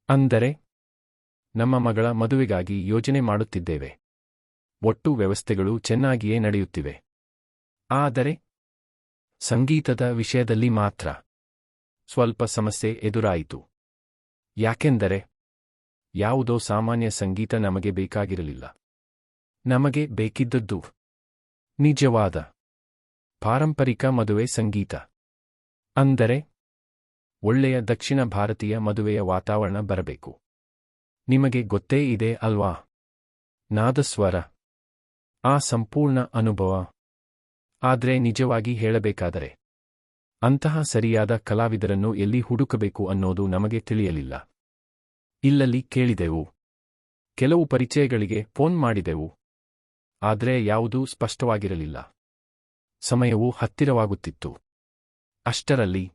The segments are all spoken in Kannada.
ಅಂದರೆ ನಮ್ಮ ಮಗಳ ಮದುವೆಗಾಗಿ ಯೋಜನೆ ಮಾಡುತ್ತಿದ್ದೇವೆ. ಒಟ್ಟು ವ್ಯವಸ್ಥೆಗಳು ಚೆನ್ನಾಗಿಯೇ ನಡೆಯುತ್ತಿವೆ. ಆದರೆ ಸಂಗೀತದ ವಿಷಯದಲ್ಲಿ ಮಾತ್ರ ಸ್ವಲ್ಪ ಸಮಸ್ಯೆ ಎದುರಾಯಿತು. ಯಾಕೆಂದರೆ ಯಾವುದೋ ಸಾಮಾನ್ಯ ಸಂಗೀತ ನಮಗೆ ಬೇಕಾಗಿರಲಿಲ್ಲ. ನಮಗೆ ಬೇಕಿದ್ದದ್ದು ನಿಜವಾದ ಪಾರಂಪರಿಕ ಮದುವೆ ಸಂಗೀತ. ಅಂದರೆ ಒಳ್ಳೆಯ ದಕ್ಷಿಣ ಭಾರತೀಯ ಮದುವೆಯ ವಾತಾವರಣ ಬರಬೇಕು. ನಿಮಗೆ ಗೊತ್ತೇ ಇದೆ ಅಲ್ವಾ, ನಾದಸ್ವರ, ಆ ಸಂಪೂರ್ಣ ಅನುಭವ. ಆದ್ರೆ ನಿಜವಾಗಿ ಹೇಳಬೇಕಾದರೆ ಅಂತಹ ಸರಿಯಾದ ಕಲಾವಿದರನ್ನು ಎಲ್ಲಿ ಹುಡುಕಬೇಕು ಅನ್ನೋದು ನಮಗೆ ತಿಳಿಯಲಿಲ್ಲ. ಇಲ್ಲಲ್ಲಿ ಕೇಳಿದೆವು, ಕೆಲವು ಪರಿಚಯಗಳಿಗೆ ಫೋನ್ ಮಾಡಿದೆವು, ಆದರೆ ಯಾವುದೂ ಸ್ಪಷ್ಟವಾಗಿರಲಿಲ್ಲ. ಸಮಯವು ಹತ್ತಿರವಾಗುತ್ತಿತ್ತು. ಅಷ್ಟರಲ್ಲಿ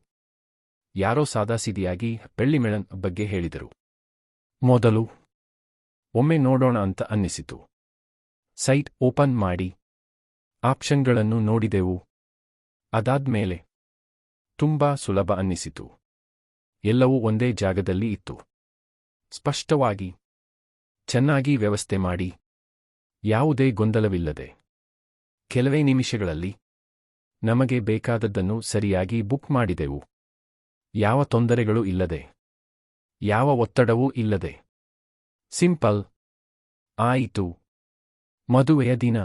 ಯಾರೋ ಸಾದಾಸೀದಿಯಾಗಿ ಬೆಳ್ಳಿಮೆಣನ್ ಬಗ್ಗೆ ಹೇಳಿದರು. ಮೊದಲು ಒಮ್ಮೆ ನೋಡೋಣ ಅಂತ ಅನ್ನಿಸಿತು. ಸೈಟ್ ಓಪನ್ ಮಾಡಿ ಆಪ್ಷನ್ಗಳನ್ನು ನೋಡಿದೆವು. ಅದಾದ್ಮೇಲೆ ತುಂಬಾ ಸುಲಭ ಅನ್ನಿಸಿತು. ಎಲ್ಲವೂ ಒಂದೇ ಜಾಗದಲ್ಲಿ ಇತ್ತು, ಸ್ಪಷ್ಟವಾಗಿ, ಚೆನ್ನಾಗಿ ವ್ಯವಸ್ಥೆ ಮಾಡಿ, ಯಾವುದೇ ಗೊಂದಲವಿಲ್ಲದೆ. ಕೆಲವೇ ನಿಮಿಷಗಳಲ್ಲಿ ನಮಗೆ ಬೇಕಾದದ್ದನ್ನು ಸರಿಯಾಗಿ ಬುಕ್ ಮಾಡಿದೆವು. ಯಾವ ತೊಂದರೆಗಳೂ ಇಲ್ಲದೆ, ಯಾವ ಒತ್ತಡವೂ ಇಲ್ಲದೆ. ಸಿಂಪಲ್ ಆಯಿತು. ಮದುವೆಯ ದಿನ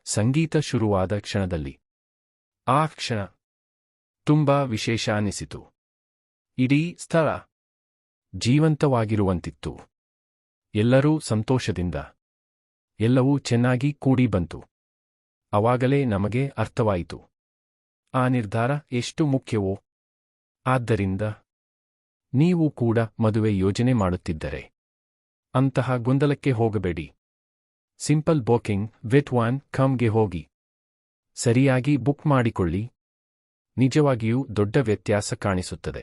ಸಂಗೀತ ಶುರುವಾದ ಕ್ಷಣದಲ್ಲಿ ಆ ಕ್ಷಣ ತುಂಬಾ ವಿಶೇಷ ಅನಿಸಿತು. ಇಡೀ ಸ್ಥಳ ಜೀವಂತವಾಗಿರುವಂತಿತ್ತು. ಎಲ್ಲರೂ ಸಂತೋಷದಿಂದ, ಎಲ್ಲವೂ ಚೆನ್ನಾಗಿ ಕೂಡಿ ಬಂತು. ಅವಾಗಲೇ ನಮಗೆ ಅರ್ಥವಾಯಿತು ಆ ನಿರ್ಧಾರ ಎಷ್ಟು ಮುಖ್ಯವೋ. ಆದ್ದರಿಂದ ನೀವು ಕೂಡ ಮದುವೆ ಯೋಜನೆ ಮಾಡುತ್ತಿದ್ದರೆ ಅಂತಹ ಗೊಂದಲಕ್ಕೆ ಹೋಗಬೇಡಿ. ಸಿಂಪಲ್ ಬುಕಿಂಗ್ ವಿತ್ .com ಗೆ ಹೋಗಿ ಸರಿಯಾಗಿ ಬುಕ್ ಮಾಡಿಕೊಳ್ಳಿ. ನಿಜವಾಗಿಯೂ ದೊಡ್ಡ ವ್ಯತ್ಯಾಸ ಕಾಣಿಸುತ್ತದೆ.